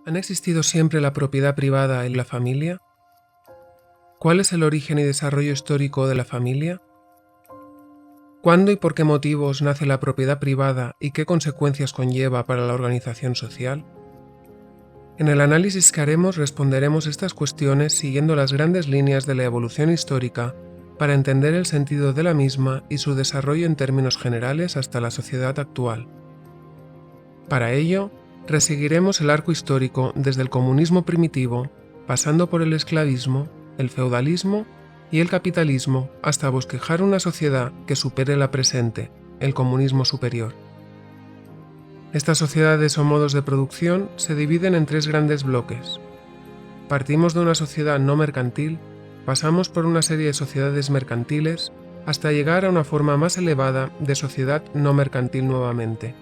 ¿Han existido siempre la propiedad privada en la familia? ¿Cuál es el origen y desarrollo histórico de la familia? ¿Cuándo y por qué motivos nace la propiedad privada y qué consecuencias conlleva para la organización social? En el análisis que haremos responderemos estas cuestiones siguiendo las grandes líneas de la evolución histórica para entender el sentido de la misma y su desarrollo en términos generales hasta la sociedad actual. Para ello, reseguiremos el arco histórico desde el comunismo primitivo, pasando por el esclavismo, el feudalismo y el capitalismo hasta bosquejar una sociedad que supere la presente, el comunismo superior. Estas sociedades o modos de producción se dividen en tres grandes bloques. Partimos de una sociedad no mercantil, pasamos por una serie de sociedades mercantiles, hasta llegar a una forma más elevada de sociedad no mercantil nuevamente.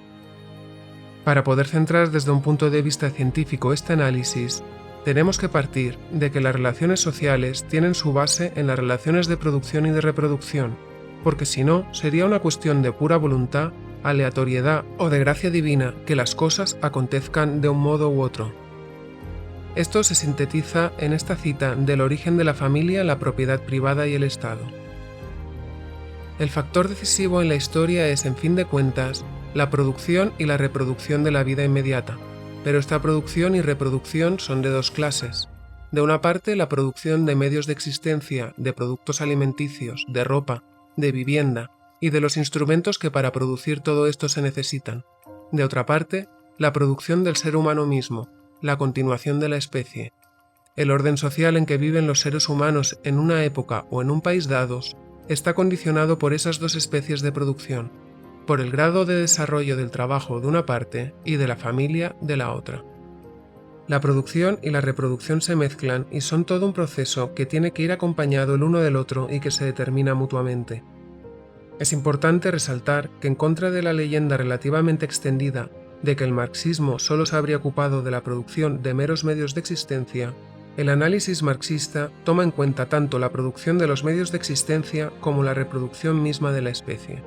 Para poder centrar desde un punto de vista científico este análisis, tenemos que partir de que las relaciones sociales tienen su base en las relaciones de producción y de reproducción, porque si no, sería una cuestión de pura voluntad, aleatoriedad o de gracia divina que las cosas acontezcan de un modo u otro. Esto se sintetiza en esta cita del origen de la familia, la propiedad privada y el Estado. El factor decisivo en la historia es, en fin de cuentas, la producción y la reproducción de la vida inmediata, pero esta producción y reproducción son de dos clases. De una parte, la producción de medios de existencia, de productos alimenticios, de ropa, de vivienda y de los instrumentos que para producir todo esto se necesitan. De otra parte, la producción del ser humano mismo, la continuación de la especie. El orden social en que viven los seres humanos en una época o en un país dados está condicionado por esas dos especies de producción, por el grado de desarrollo del trabajo de una parte y de la familia de la otra. La producción y la reproducción se mezclan y son todo un proceso que tiene que ir acompañado el uno del otro y que se determina mutuamente. Es importante resaltar que en contra de la leyenda relativamente extendida de que el marxismo solo se habría ocupado de la producción de meros medios de existencia, el análisis marxista toma en cuenta tanto la producción de los medios de existencia como la reproducción misma de la especie.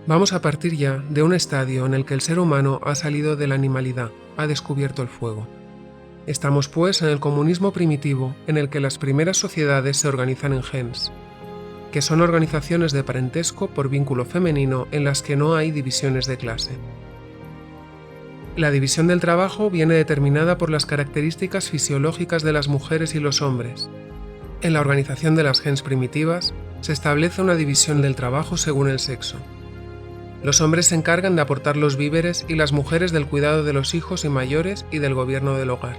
Vamos a partir ya de un estadio en el que el ser humano ha salido de la animalidad, ha descubierto el fuego. Estamos pues en el comunismo primitivo, en el que las primeras sociedades se organizan en gens, que son organizaciones de parentesco por vínculo femenino en las que no hay divisiones de clase. La división del trabajo viene determinada por las características fisiológicas de las mujeres y los hombres. En la organización de las gens primitivas se establece una división del trabajo según el sexo. Los hombres se encargan de aportar los víveres y las mujeres del cuidado de los hijos y mayores y del gobierno del hogar.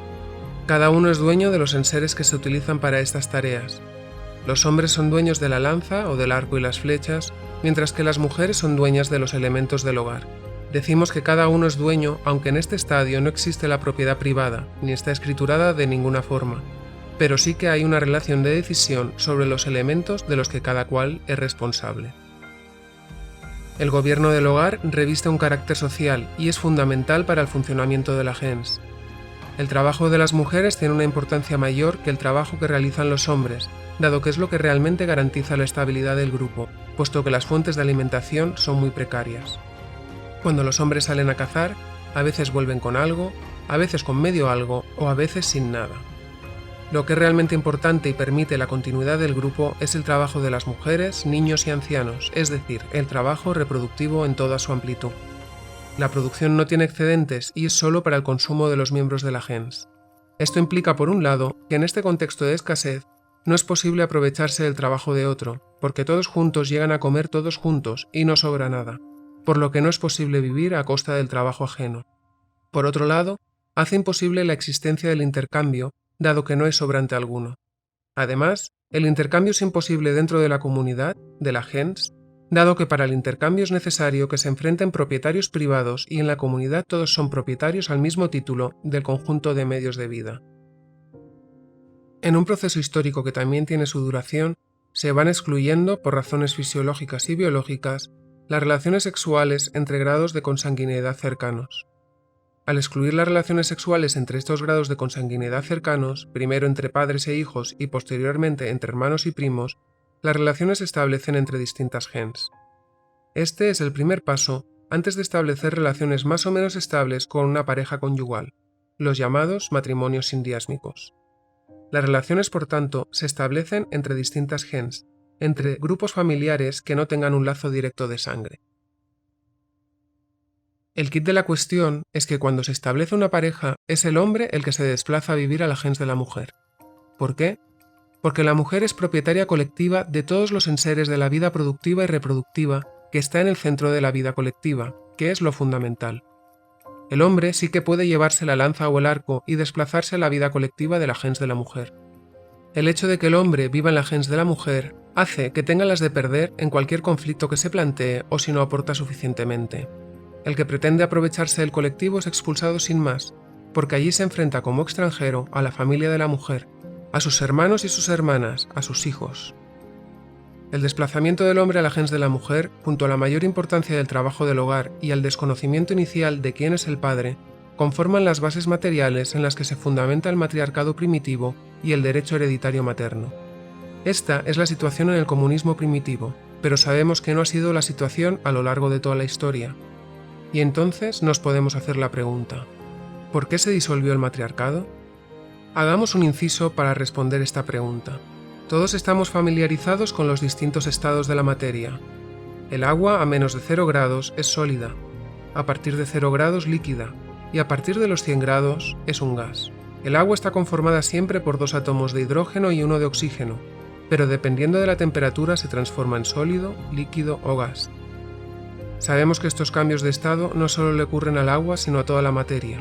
Cada uno es dueño de los enseres que se utilizan para estas tareas. Los hombres son dueños de la lanza o del arco y las flechas, mientras que las mujeres son dueñas de los elementos del hogar. Decimos que cada uno es dueño, aunque en este estadio no existe la propiedad privada, ni está escriturada de ninguna forma, pero sí que hay una relación de decisión sobre los elementos de los que cada cual es responsable. El gobierno del hogar reviste un carácter social y es fundamental para el funcionamiento de la gens. El trabajo de las mujeres tiene una importancia mayor que el trabajo que realizan los hombres, dado que es lo que realmente garantiza la estabilidad del grupo, puesto que las fuentes de alimentación son muy precarias. Cuando los hombres salen a cazar, a veces vuelven con algo, a veces con medio algo o a veces sin nada. Lo que es realmente importante y permite la continuidad del grupo es el trabajo de las mujeres, niños y ancianos, es decir, el trabajo reproductivo en toda su amplitud. La producción no tiene excedentes y es solo para el consumo de los miembros de la gens. Esto implica, por un lado, que en este contexto de escasez no es posible aprovecharse del trabajo de otro, porque todos juntos llegan a comer todos juntos y no sobra nada, por lo que no es posible vivir a costa del trabajo ajeno. Por otro lado, hace imposible la existencia del intercambio, dado que no hay sobrante alguno. Además, el intercambio es imposible dentro de la comunidad, de la gens, dado que para el intercambio es necesario que se enfrenten propietarios privados y en la comunidad todos son propietarios al mismo título del conjunto de medios de vida. En un proceso histórico que también tiene su duración, se van excluyendo, por razones fisiológicas y biológicas, las relaciones sexuales entre grados de consanguineidad cercanos. Al excluir las relaciones sexuales entre estos grados de consanguineidad cercanos, primero entre padres e hijos y posteriormente entre hermanos y primos, las relaciones se establecen entre distintas gens. Este es el primer paso antes de establecer relaciones más o menos estables con una pareja conyugal. los llamados matrimonios sindiásmicos. Las relaciones, por tanto, se establecen entre distintas gens, entre grupos familiares que no tengan un lazo directo de sangre. El quid de la cuestión es que cuando se establece una pareja, es el hombre el que se desplaza a vivir a la gens de la mujer. ¿Por qué? Porque la mujer es propietaria colectiva de todos los enseres de la vida productiva y reproductiva que está en el centro de la vida colectiva, que es lo fundamental. El hombre sí que puede llevarse la lanza o el arco y desplazarse a la vida colectiva de la gens de la mujer. El hecho de que el hombre viva en la gens de la mujer hace que tenga las de perder en cualquier conflicto que se plantee o si no aporta suficientemente. El que pretende aprovecharse del colectivo es expulsado sin más, porque allí se enfrenta como extranjero a la familia de la mujer, a sus hermanos y sus hermanas, a sus hijos. El desplazamiento del hombre a la gens de la mujer, junto a la mayor importancia del trabajo del hogar y al desconocimiento inicial de quién es el padre, conforman las bases materiales en las que se fundamenta el matriarcado primitivo y el derecho hereditario materno. Esta es la situación en el comunismo primitivo, pero sabemos que no ha sido la situación a lo largo de toda la historia. Y entonces nos podemos hacer la pregunta: ¿por qué se disolvió el matriarcado? Hagamos un inciso para responder esta pregunta. Todos estamos familiarizados con los distintos estados de la materia. El agua a menos de 0 grados es sólida, a partir de 0 grados líquida, y a partir de los 100 grados es un gas. El agua está conformada siempre por 2 átomos de hidrógeno y 1 de oxígeno, pero dependiendo de la temperatura se transforma en sólido, líquido o gas. Sabemos que estos cambios de estado no solo le ocurren al agua, sino a toda la materia.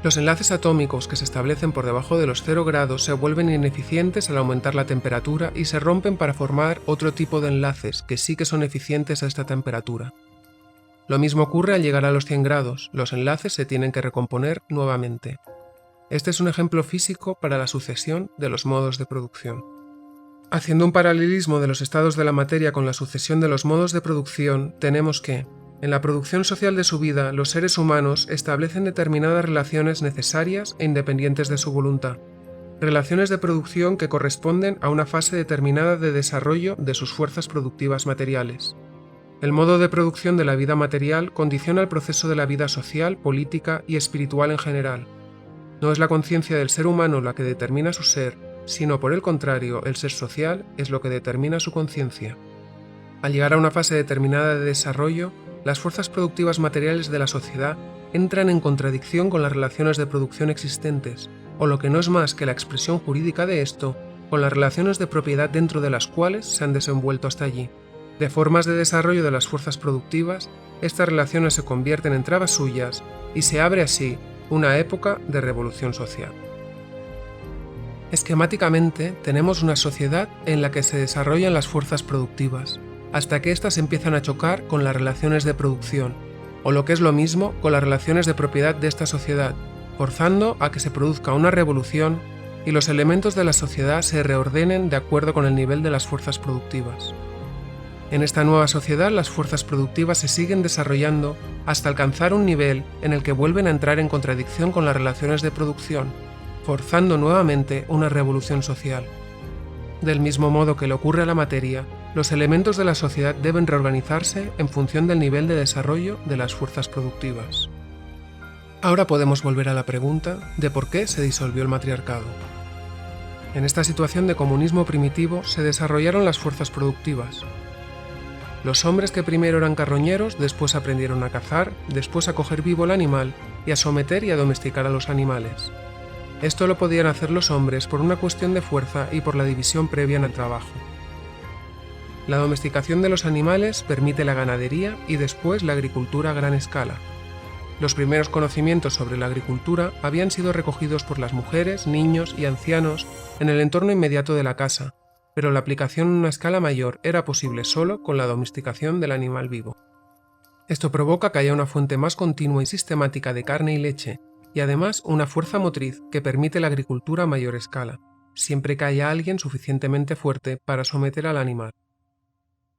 Los enlaces atómicos que se establecen por debajo de los 0 grados se vuelven ineficientes al aumentar la temperatura y se rompen para formar otro tipo de enlaces que sí que son eficientes a esta temperatura. Lo mismo ocurre al llegar a los 100 grados, los enlaces se tienen que recomponer nuevamente. Este es un ejemplo físico para la sucesión de los modos de producción. Haciendo un paralelismo de los estados de la materia con la sucesión de los modos de producción, tenemos que, en la producción social de su vida, los seres humanos establecen determinadas relaciones necesarias e independientes de su voluntad, relaciones de producción que corresponden a una fase determinada de desarrollo de sus fuerzas productivas materiales. El modo de producción de la vida material condiciona el proceso de la vida social, política y espiritual en general. No es la conciencia del ser humano la que determina su ser, sino por el contrario, el ser social es lo que determina su conciencia. Al llegar a una fase determinada de desarrollo, las fuerzas productivas materiales de la sociedad entran en contradicción con las relaciones de producción existentes, o lo que no es más que la expresión jurídica de esto, con las relaciones de propiedad dentro de las cuales se han desenvuelto hasta allí. De formas de desarrollo de las fuerzas productivas, estas relaciones se convierten en trabas suyas y se abre así una época de revolución social. Esquemáticamente, tenemos una sociedad en la que se desarrollan las fuerzas productivas, hasta que éstas empiezan a chocar con las relaciones de producción, o lo que es lo mismo, con las relaciones de propiedad de esta sociedad, forzando a que se produzca una revolución y los elementos de la sociedad se reordenen de acuerdo con el nivel de las fuerzas productivas. En esta nueva sociedad, las fuerzas productivas se siguen desarrollando hasta alcanzar un nivel en el que vuelven a entrar en contradicción con las relaciones de producción, forzando nuevamente una revolución social. Del mismo modo que le ocurre a la materia, los elementos de la sociedad deben reorganizarse en función del nivel de desarrollo de las fuerzas productivas. Ahora podemos volver a la pregunta de por qué se disolvió el matriarcado. En esta situación de comunismo primitivo se desarrollaron las fuerzas productivas. Los hombres que primero eran carroñeros, después aprendieron a cazar, después a coger vivo el animal y a someter y a domesticar a los animales. Esto lo podían hacer los hombres por una cuestión de fuerza y por la división previa en el trabajo. La domesticación de los animales permite la ganadería y después la agricultura a gran escala. Los primeros conocimientos sobre la agricultura habían sido recogidos por las mujeres, niños y ancianos en el entorno inmediato de la casa, pero la aplicación en una escala mayor era posible solo con la domesticación del animal vivo. Esto provoca que haya una fuente más continua y sistemática de carne y leche, y además una fuerza motriz que permite la agricultura a mayor escala, siempre que haya alguien suficientemente fuerte para someter al animal.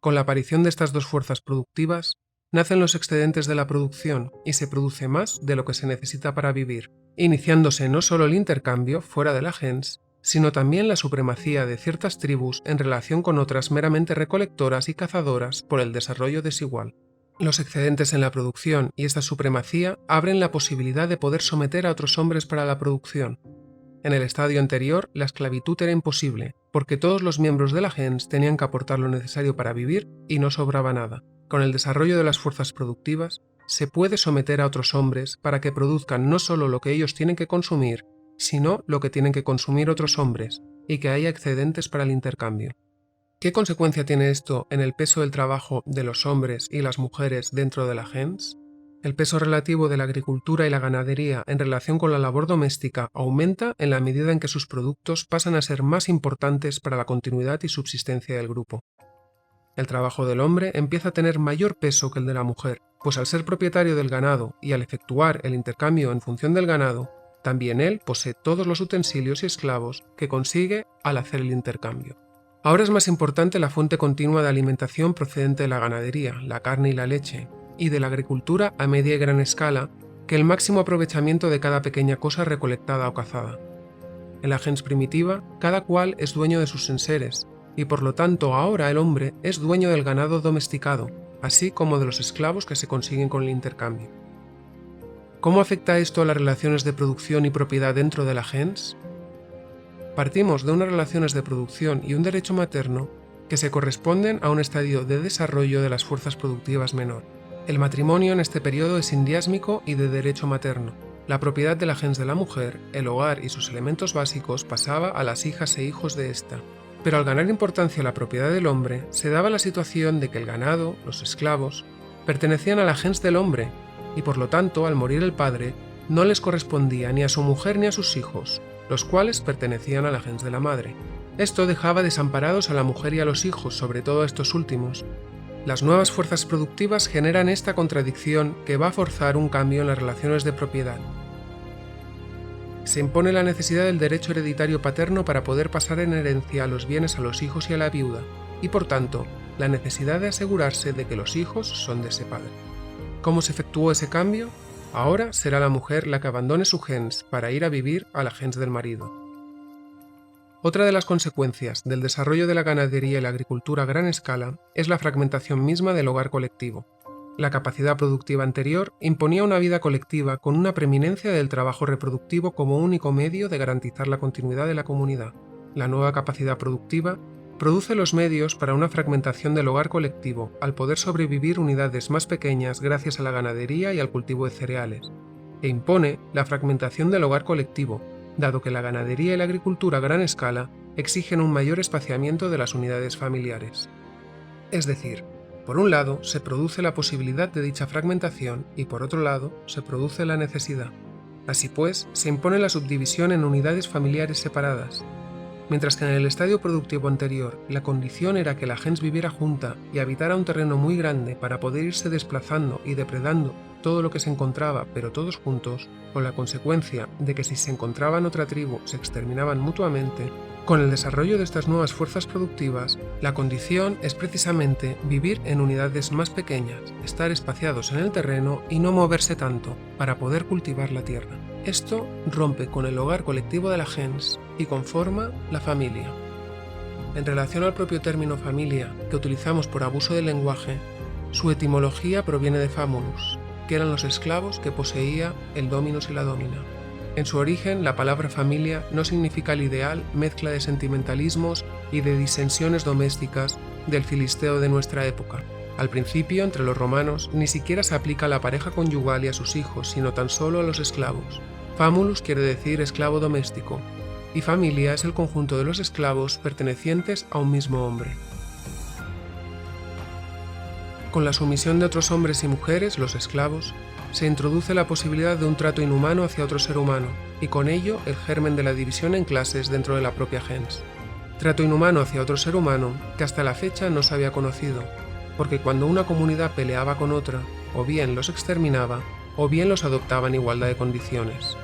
Con la aparición de estas dos fuerzas productivas, nacen los excedentes de la producción y se produce más de lo que se necesita para vivir, iniciándose no solo el intercambio fuera de la gens, sino también la supremacía de ciertas tribus en relación con otras meramente recolectoras y cazadoras por el desarrollo desigual. Los excedentes en la producción y esta supremacía abren la posibilidad de poder someter a otros hombres para la producción. En el estadio anterior, la esclavitud era imposible, porque todos los miembros de la gens tenían que aportar lo necesario para vivir y no sobraba nada. Con el desarrollo de las fuerzas productivas, se puede someter a otros hombres para que produzcan no solo lo que ellos tienen que consumir, sino lo que tienen que consumir otros hombres, y que haya excedentes para el intercambio. ¿Qué consecuencia tiene esto en el peso del trabajo de los hombres y las mujeres dentro de la gens? El peso relativo de la agricultura y la ganadería en relación con la labor doméstica aumenta en la medida en que sus productos pasan a ser más importantes para la continuidad y subsistencia del grupo. El trabajo del hombre empieza a tener mayor peso que el de la mujer, pues al ser propietario del ganado y al efectuar el intercambio en función del ganado, también él posee todos los utensilios y esclavos que consigue al hacer el intercambio. Ahora es más importante la fuente continua de alimentación procedente de la ganadería, la carne y la leche, y de la agricultura a media y gran escala, que el máximo aprovechamiento de cada pequeña cosa recolectada o cazada. En la gens primitiva, cada cual es dueño de sus enseres, y por lo tanto ahora el hombre es dueño del ganado domesticado, así como de los esclavos que se consiguen con el intercambio. ¿Cómo afecta esto a las relaciones de producción y propiedad dentro de la gens? Partimos de unas relaciones de producción y un derecho materno que se corresponden a un estadio de desarrollo de las fuerzas productivas menor. El matrimonio en este periodo es indiásmico y de derecho materno. La propiedad de la gens de la mujer, el hogar y sus elementos básicos pasaba a las hijas e hijos de ésta. Pero al ganar importancia la propiedad del hombre, se daba la situación de que el ganado, los esclavos, pertenecían a la gens del hombre, y por lo tanto, al morir el padre, no les correspondía ni a su mujer ni a sus hijos, los cuales pertenecían a la gens de la madre. Esto dejaba desamparados a la mujer y a los hijos, sobre todo a estos últimos. Las nuevas fuerzas productivas generan esta contradicción que va a forzar un cambio en las relaciones de propiedad. Se impone la necesidad del derecho hereditario paterno para poder pasar en herencia los bienes a los hijos y a la viuda, y por tanto, la necesidad de asegurarse de que los hijos son de ese padre. ¿Cómo se efectuó ese cambio? Ahora será la mujer la que abandone su gens para ir a vivir a la gens del marido. Otra de las consecuencias del desarrollo de la ganadería y la agricultura a gran escala es la fragmentación misma del hogar colectivo. La capacidad productiva anterior imponía una vida colectiva con una preeminencia del trabajo reproductivo como único medio de garantizar la continuidad de la comunidad. La nueva capacidad productiva produce los medios para una fragmentación del hogar colectivo, al poder sobrevivir unidades más pequeñas gracias a la ganadería y al cultivo de cereales, e impone la fragmentación del hogar colectivo, dado que la ganadería y la agricultura a gran escala exigen un mayor espaciamiento de las unidades familiares. Es decir, por un lado se produce la posibilidad de dicha fragmentación y por otro lado se produce la necesidad. Así pues, se impone la subdivisión en unidades familiares separadas. Mientras que en el estadio productivo anterior la condición era que la gens viviera junta y habitara un terreno muy grande para poder irse desplazando y depredando todo lo que se encontraba, pero todos juntos, con la consecuencia de que si se encontraban otra tribu se exterminaban mutuamente, con el desarrollo de estas nuevas fuerzas productivas, la condición es precisamente vivir en unidades más pequeñas, estar espaciados en el terreno y no moverse tanto para poder cultivar la tierra. Esto rompe con el hogar colectivo de la gens y conforma la familia. En relación al propio término familia, que utilizamos por abuso del lenguaje, su etimología proviene de famulus, que eran los esclavos que poseía el dominus y la domina. En su origen, la palabra familia no significa el ideal mezcla de sentimentalismos y de disensiones domésticas del filisteo de nuestra época. Al principio, entre los romanos, ni siquiera se aplica a la pareja conyugal y a sus hijos, sino tan solo a los esclavos. Famulus quiere decir esclavo doméstico, y familia es el conjunto de los esclavos pertenecientes a un mismo hombre. Con la sumisión de otros hombres y mujeres, los esclavos, se introduce la posibilidad de un trato inhumano hacia otro ser humano, y con ello el germen de la división en clases dentro de la propia gens. Trato inhumano hacia otro ser humano que hasta la fecha no se había conocido, porque cuando una comunidad peleaba con otra, o bien los exterminaba, o bien los adoptaba en igualdad de condiciones.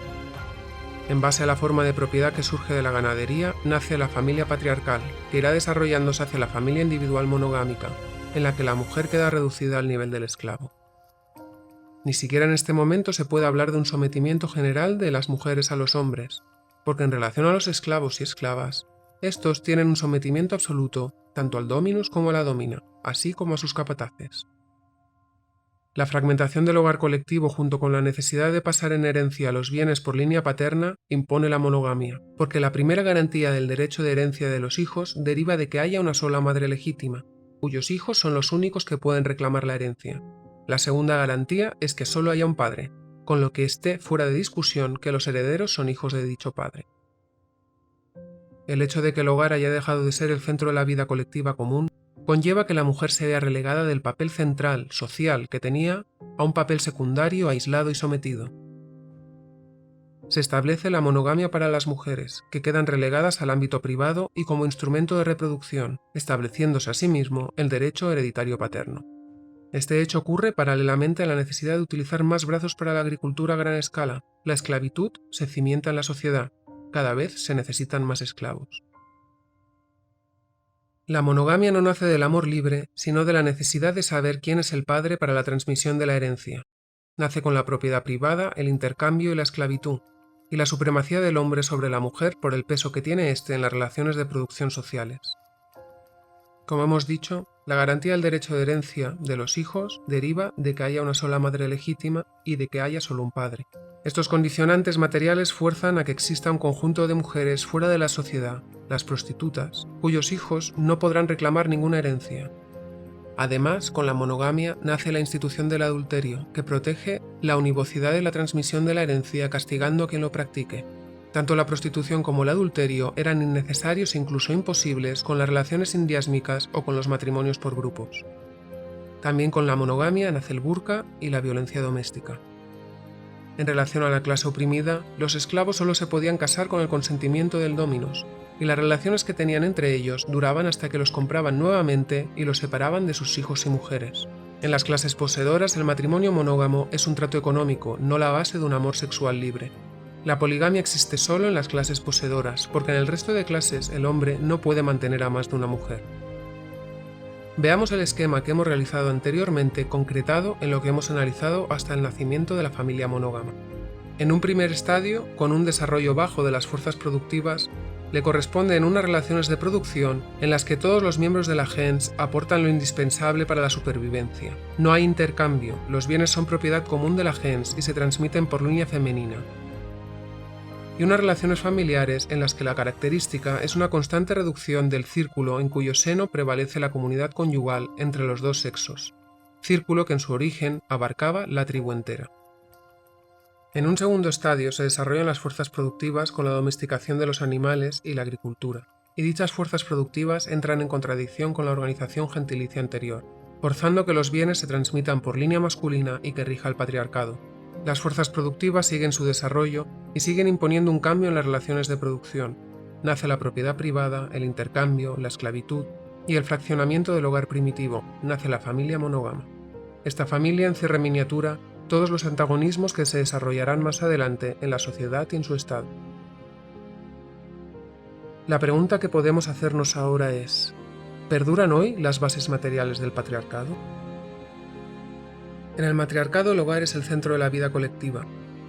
En base a la forma de propiedad que surge de la ganadería, nace la familia patriarcal, que irá desarrollándose hacia la familia individual monogámica, en la que la mujer queda reducida al nivel del esclavo. Ni siquiera en este momento se puede hablar de un sometimiento general de las mujeres a los hombres, porque en relación a los esclavos y esclavas, estos tienen un sometimiento absoluto tanto al dominus como a la domina, así como a sus capataces. La fragmentación del hogar colectivo junto con la necesidad de pasar en herencia los bienes por línea paterna impone la monogamia, porque la primera garantía del derecho de herencia de los hijos deriva de que haya una sola madre legítima, cuyos hijos son los únicos que pueden reclamar la herencia. La segunda garantía es que solo haya un padre, con lo que esté fuera de discusión que los herederos son hijos de dicho padre. El hecho de que el hogar haya dejado de ser el centro de la vida colectiva común conlleva que la mujer se vea relegada del papel central, social, que tenía, a un papel secundario, aislado y sometido. Se establece la monogamia para las mujeres, que quedan relegadas al ámbito privado y como instrumento de reproducción, estableciéndose asimismo el derecho hereditario paterno. Este hecho ocurre paralelamente a la necesidad de utilizar más brazos para la agricultura a gran escala. La esclavitud se cimienta en la sociedad, cada vez se necesitan más esclavos. La monogamia no nace del amor libre, sino de la necesidad de saber quién es el padre para la transmisión de la herencia. Nace con la propiedad privada, el intercambio y la esclavitud, y la supremacía del hombre sobre la mujer por el peso que tiene éste en las relaciones de producción sociales. Como hemos dicho, la garantía del derecho de herencia de los hijos deriva de que haya una sola madre legítima y de que haya solo un padre. Estos condicionantes materiales fuerzan a que exista un conjunto de mujeres fuera de la sociedad, las prostitutas, cuyos hijos no podrán reclamar ninguna herencia. Además, con la monogamia nace la institución del adulterio, que protege la univocidad de la transmisión de la herencia castigando a quien lo practique. Tanto la prostitución como el adulterio eran innecesarios e incluso imposibles con las relaciones indiásmicas o con los matrimonios por grupos. También con la monogamia nace el burka y la violencia doméstica. En relación a la clase oprimida, los esclavos solo se podían casar con el consentimiento del dominus, y las relaciones que tenían entre ellos duraban hasta que los compraban nuevamente y los separaban de sus hijos y mujeres. En las clases poseedoras, el matrimonio monógamo es un trato económico, no la base de un amor sexual libre. La poligamia existe solo en las clases poseedoras, porque en el resto de clases el hombre no puede mantener a más de una mujer. Veamos el esquema que hemos realizado anteriormente concretado en lo que hemos analizado hasta el nacimiento de la familia monógama. En un primer estadio, con un desarrollo bajo de las fuerzas productivas, le corresponden unas relaciones de producción en las que todos los miembros de la gens aportan lo indispensable para la supervivencia. No hay intercambio, los bienes son propiedad común de la gens y se transmiten por línea femenina. Y unas relaciones familiares en las que la característica es una constante reducción del círculo en cuyo seno prevalece la comunidad conyugal entre los dos sexos, círculo que en su origen abarcaba la tribu entera. En un segundo estadio se desarrollan las fuerzas productivas con la domesticación de los animales y la agricultura, y dichas fuerzas productivas entran en contradicción con la organización gentilicia anterior, forzando que los bienes se transmitan por línea masculina y que rija el patriarcado. Las fuerzas productivas siguen su desarrollo y siguen imponiendo un cambio en las relaciones de producción. Nace la propiedad privada, el intercambio, la esclavitud y el fraccionamiento del hogar primitivo. Nace la familia monógama. Esta familia encierra en miniatura todos los antagonismos que se desarrollarán más adelante en la sociedad y en su estado. La pregunta que podemos hacernos ahora es: ¿perduran hoy las bases materiales del patriarcado? En el matriarcado el hogar es el centro de la vida colectiva.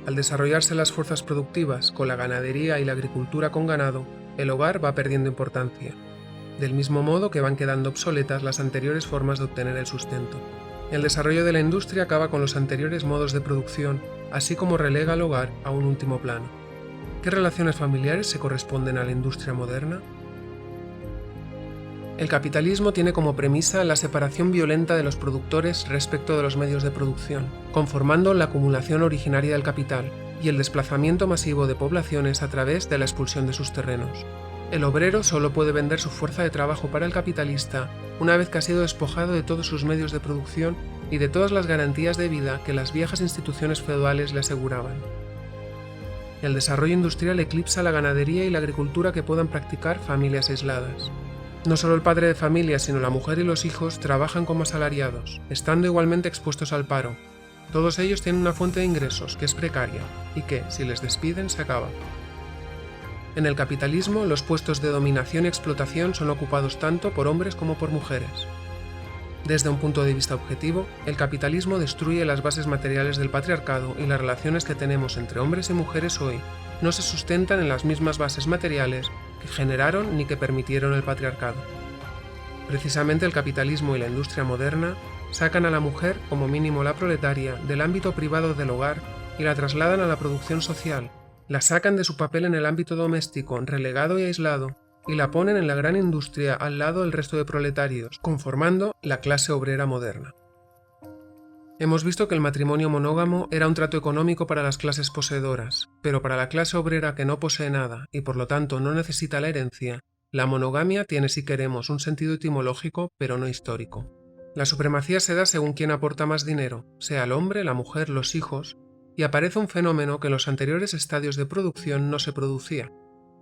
Al desarrollarse las fuerzas productivas con la ganadería y la agricultura con ganado, el hogar va perdiendo importancia, del mismo modo que van quedando obsoletas las anteriores formas de obtener el sustento. El desarrollo de la industria acaba con los anteriores modos de producción, así como relega al hogar a un último plano. ¿Qué relaciones familiares se corresponden a la industria moderna? El capitalismo tiene como premisa la separación violenta de los productores respecto de los medios de producción, conformando la acumulación originaria del capital y el desplazamiento masivo de poblaciones a través de la expulsión de sus terrenos. El obrero solo puede vender su fuerza de trabajo para el capitalista una vez que ha sido despojado de todos sus medios de producción y de todas las garantías de vida que las viejas instituciones feudales le aseguraban. El desarrollo industrial eclipsa la ganadería y la agricultura que puedan practicar familias aisladas. No solo el padre de familia, sino la mujer y los hijos trabajan como asalariados, estando igualmente expuestos al paro. Todos ellos tienen una fuente de ingresos que es precaria y que, si les despiden, se acaba. En el capitalismo, los puestos de dominación y explotación son ocupados tanto por hombres como por mujeres. Desde un punto de vista objetivo, el capitalismo destruye las bases materiales del patriarcado y las relaciones que tenemos entre hombres y mujeres hoy no se sustentan en las mismas bases materiales que generaron ni que permitieron el patriarcado. Precisamente el capitalismo y la industria moderna sacan a la mujer, como mínimo la proletaria, del ámbito privado del hogar y la trasladan a la producción social, la sacan de su papel en el ámbito doméstico, relegado y aislado, y la ponen en la gran industria al lado del resto de proletarios, conformando la clase obrera moderna. Hemos visto que el matrimonio monógamo era un trato económico para las clases poseedoras, pero para la clase obrera que no posee nada y por lo tanto no necesita la herencia, la monogamia tiene, si queremos, un sentido etimológico, pero no histórico. La supremacía se da según quien aporta más dinero, sea el hombre, la mujer, los hijos, y aparece un fenómeno que en los anteriores estadios de producción no se producía: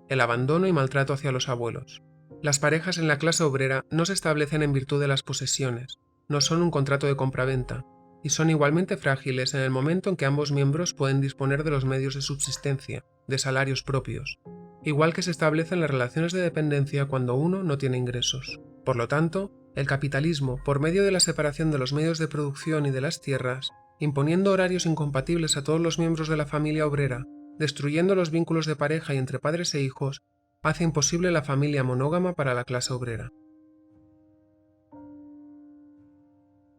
el abandono y maltrato hacia los abuelos. Las parejas en la clase obrera no se establecen en virtud de las posesiones, no son un contrato de compraventa, y son igualmente frágiles en el momento en que ambos miembros pueden disponer de los medios de subsistencia, de salarios propios, igual que se establecen las relaciones de dependencia cuando uno no tiene ingresos. Por lo tanto, el capitalismo, por medio de la separación de los medios de producción y de las tierras, imponiendo horarios incompatibles a todos los miembros de la familia obrera, destruyendo los vínculos de pareja y entre padres e hijos, hace imposible la familia monógama para la clase obrera.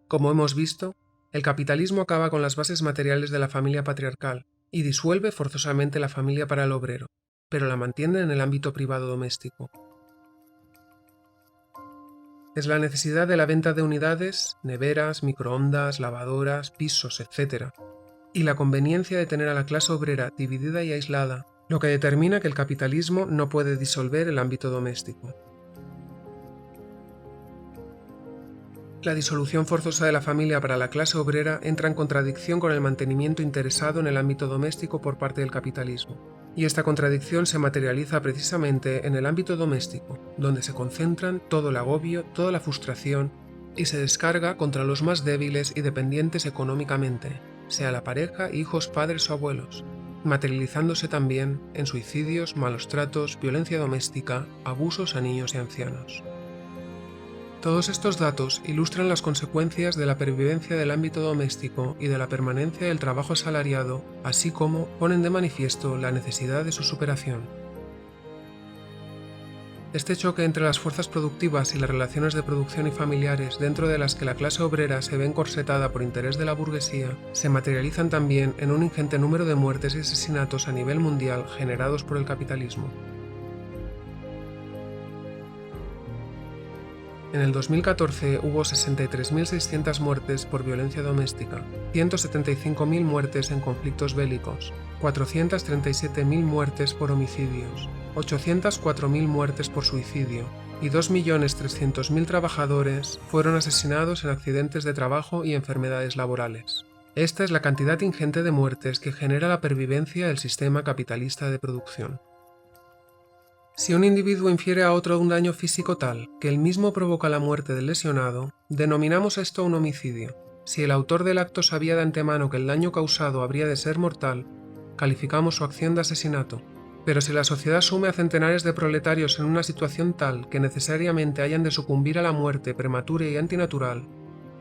Como hemos visto, el capitalismo acaba con las bases materiales de la familia patriarcal y disuelve forzosamente la familia para el obrero, pero la mantiene en el ámbito privado doméstico. Es la necesidad de la venta de unidades, neveras, microondas, lavadoras, pisos, etc., y la conveniencia de tener a la clase obrera dividida y aislada, lo que determina que el capitalismo no puede disolver el ámbito doméstico. La disolución forzosa de la familia para la clase obrera entra en contradicción con el mantenimiento interesado en el ámbito doméstico por parte del capitalismo, y esta contradicción se materializa precisamente en el ámbito doméstico, donde se concentran todo el agobio, toda la frustración, y se descarga contra los más débiles y dependientes económicamente, sea la pareja, hijos, padres o abuelos, materializándose también en suicidios, malos tratos, violencia doméstica, abusos a niños y ancianos. Todos estos datos ilustran las consecuencias de la pervivencia del ámbito doméstico y de la permanencia del trabajo asalariado, así como ponen de manifiesto la necesidad de su superación. Este choque entre las fuerzas productivas y las relaciones de producción y familiares dentro de las que la clase obrera se ve encorsetada por interés de la burguesía, se materializan también en un ingente número de muertes y asesinatos a nivel mundial generados por el capitalismo. En el 2014 hubo 63.600 muertes por violencia doméstica, 175.000 muertes en conflictos bélicos, 437.000 muertes por homicidios, 804.000 muertes por suicidio y 2.300.000 trabajadores fueron asesinados en accidentes de trabajo y enfermedades laborales. Esta es la cantidad ingente de muertes que genera la pervivencia del sistema capitalista de producción. Si un individuo infiere a otro un daño físico tal que él mismo provoca la muerte del lesionado, denominamos esto un homicidio. Si el autor del acto sabía de antemano que el daño causado habría de ser mortal, calificamos su acción de asesinato. Pero si la sociedad sume a centenares de proletarios en una situación tal que necesariamente hayan de sucumbir a la muerte prematura y antinatural,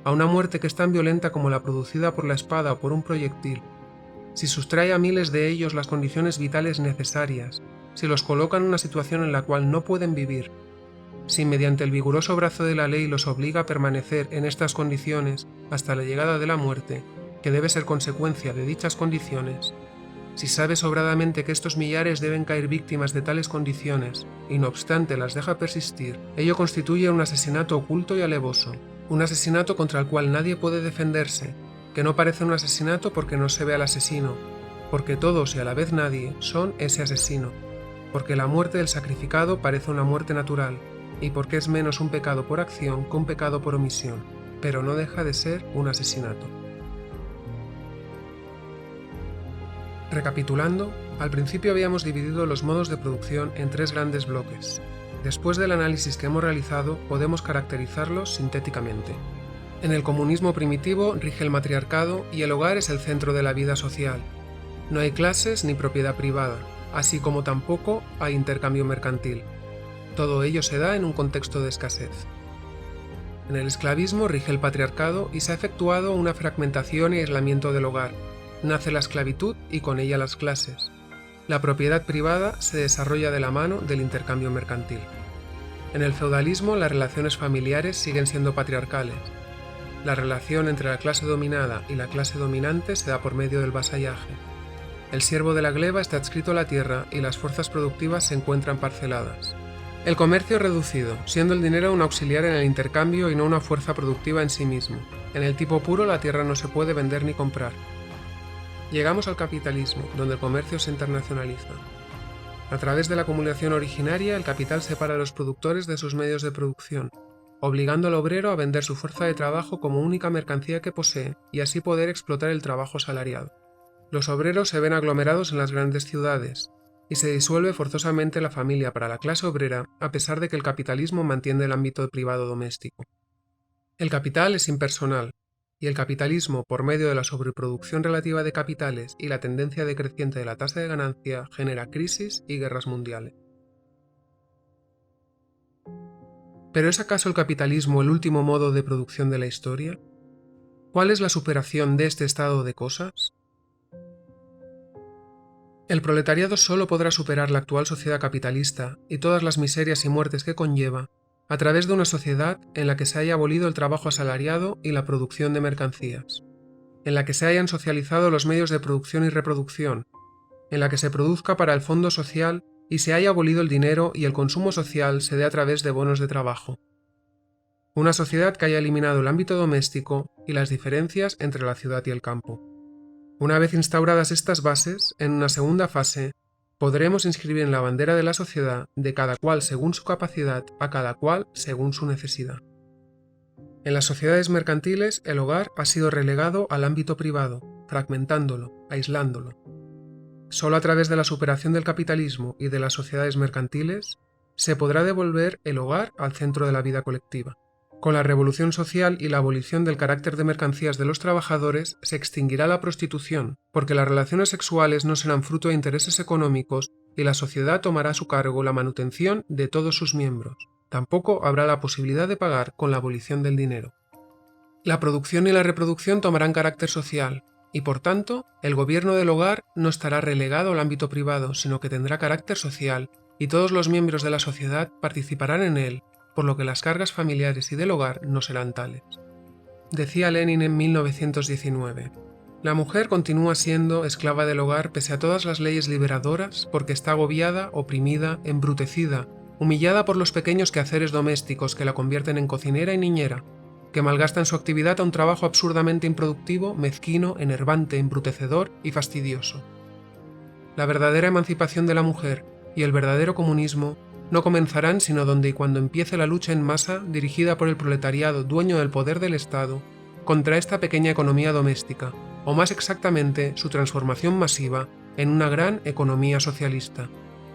a una muerte que es tan violenta como la producida por la espada o por un proyectil, si sustrae a miles de ellos las condiciones vitales necesarias, si los coloca en una situación en la cual no pueden vivir, si mediante el vigoroso brazo de la ley los obliga a permanecer en estas condiciones hasta la llegada de la muerte, que debe ser consecuencia de dichas condiciones, si sabe sobradamente que estos millares deben caer víctimas de tales condiciones y no obstante las deja persistir, ello constituye un asesinato oculto y alevoso, un asesinato contra el cual nadie puede defenderse, que no parece un asesinato porque no se ve al asesino, porque todos y a la vez nadie son ese asesino, porque la muerte del sacrificado parece una muerte natural, y porque es menos un pecado por acción que un pecado por omisión, pero no deja de ser un asesinato. Recapitulando, al principio habíamos dividido los modos de producción en tres grandes bloques. Después del análisis que hemos realizado, podemos caracterizarlos sintéticamente. En el comunismo primitivo rige el matriarcado y el hogar es el centro de la vida social. No hay clases ni propiedad privada, así como tampoco hay intercambio mercantil. Todo ello se da en un contexto de escasez. En el esclavismo rige el patriarcado y se ha efectuado una fragmentación y aislamiento del hogar. Nace la esclavitud y con ella las clases. La propiedad privada se desarrolla de la mano del intercambio mercantil. En el feudalismo las relaciones familiares siguen siendo patriarcales. La relación entre la clase dominada y la clase dominante se da por medio del vasallaje. El siervo de la gleba está adscrito a la tierra y las fuerzas productivas se encuentran parceladas. El comercio es reducido, siendo el dinero un auxiliar en el intercambio y no una fuerza productiva en sí mismo. En el tipo puro, la tierra no se puede vender ni comprar. Llegamos al capitalismo, donde el comercio se internacionaliza. A través de la acumulación originaria, el capital separa a los productores de sus medios de producción, obligando al obrero a vender su fuerza de trabajo como única mercancía que posee y así poder explotar el trabajo asalariado. Los obreros se ven aglomerados en las grandes ciudades, y se disuelve forzosamente la familia para la clase obrera a pesar de que el capitalismo mantiene el ámbito privado doméstico. El capital es impersonal, y el capitalismo, por medio de la sobreproducción relativa de capitales y la tendencia decreciente de la tasa de ganancia, genera crisis y guerras mundiales. ¿Pero es acaso el capitalismo el último modo de producción de la historia? ¿Cuál es la superación de este estado de cosas? El proletariado solo podrá superar la actual sociedad capitalista y todas las miserias y muertes que conlleva a través de una sociedad en la que se haya abolido el trabajo asalariado y la producción de mercancías, en la que se hayan socializado los medios de producción y reproducción, en la que se produzca para el fondo social y se haya abolido el dinero y el consumo social se dé a través de bonos de trabajo. Una sociedad que haya eliminado el ámbito doméstico y las diferencias entre la ciudad y el campo. Una vez instauradas estas bases, en una segunda fase, podremos inscribir en la bandera de la sociedad de cada cual según su capacidad, a cada cual según su necesidad. En las sociedades mercantiles, el hogar ha sido relegado al ámbito privado, fragmentándolo, aislándolo. Solo a través de la superación del capitalismo y de las sociedades mercantiles, se podrá devolver el hogar al centro de la vida colectiva. Con la revolución social y la abolición del carácter de mercancías de los trabajadores, se extinguirá la prostitución, porque las relaciones sexuales no serán fruto de intereses económicos y la sociedad tomará a su cargo la manutención de todos sus miembros. Tampoco habrá la posibilidad de pagar con la abolición del dinero. La producción y la reproducción tomarán carácter social, y por tanto, el gobierno del hogar no estará relegado al ámbito privado, sino que tendrá carácter social, y todos los miembros de la sociedad participarán en él, por lo que las cargas familiares y del hogar no serán tales. Decía Lenin en 1919, la mujer continúa siendo esclava del hogar pese a todas las leyes liberadoras porque está agobiada, oprimida, embrutecida, humillada por los pequeños quehaceres domésticos que la convierten en cocinera y niñera, que malgastan su actividad a un trabajo absurdamente improductivo, mezquino, enervante, embrutecedor y fastidioso. La verdadera emancipación de la mujer y el verdadero comunismo no comenzarán sino donde y cuando empiece la lucha en masa dirigida por el proletariado dueño del poder del Estado contra esta pequeña economía doméstica, o más exactamente su transformación masiva en una gran economía socialista.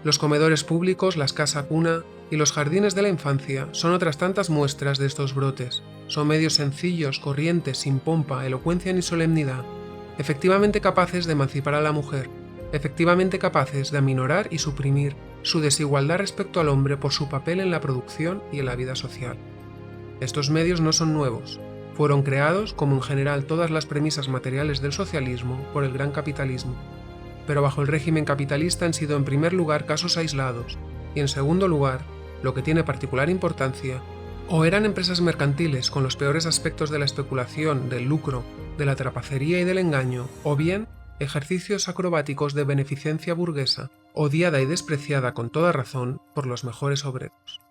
Los comedores públicos, las casas cuna y los jardines de la infancia son otras tantas muestras de estos brotes. Son medios sencillos, corrientes, sin pompa, elocuencia ni solemnidad, efectivamente capaces de emancipar a la mujer, efectivamente capaces de aminorar y suprimir su desigualdad respecto al hombre por su papel en la producción y en la vida social. Estos medios no son nuevos, fueron creados, como en general todas las premisas materiales del socialismo, por el gran capitalismo, pero bajo el régimen capitalista han sido en primer lugar casos aislados, y en segundo lugar, lo que tiene particular importancia, o eran empresas mercantiles con los peores aspectos de la especulación, del lucro, de la trapacería y del engaño, o bien ejercicios acrobáticos de beneficencia burguesa, odiada y despreciada con toda razón por los mejores obreros.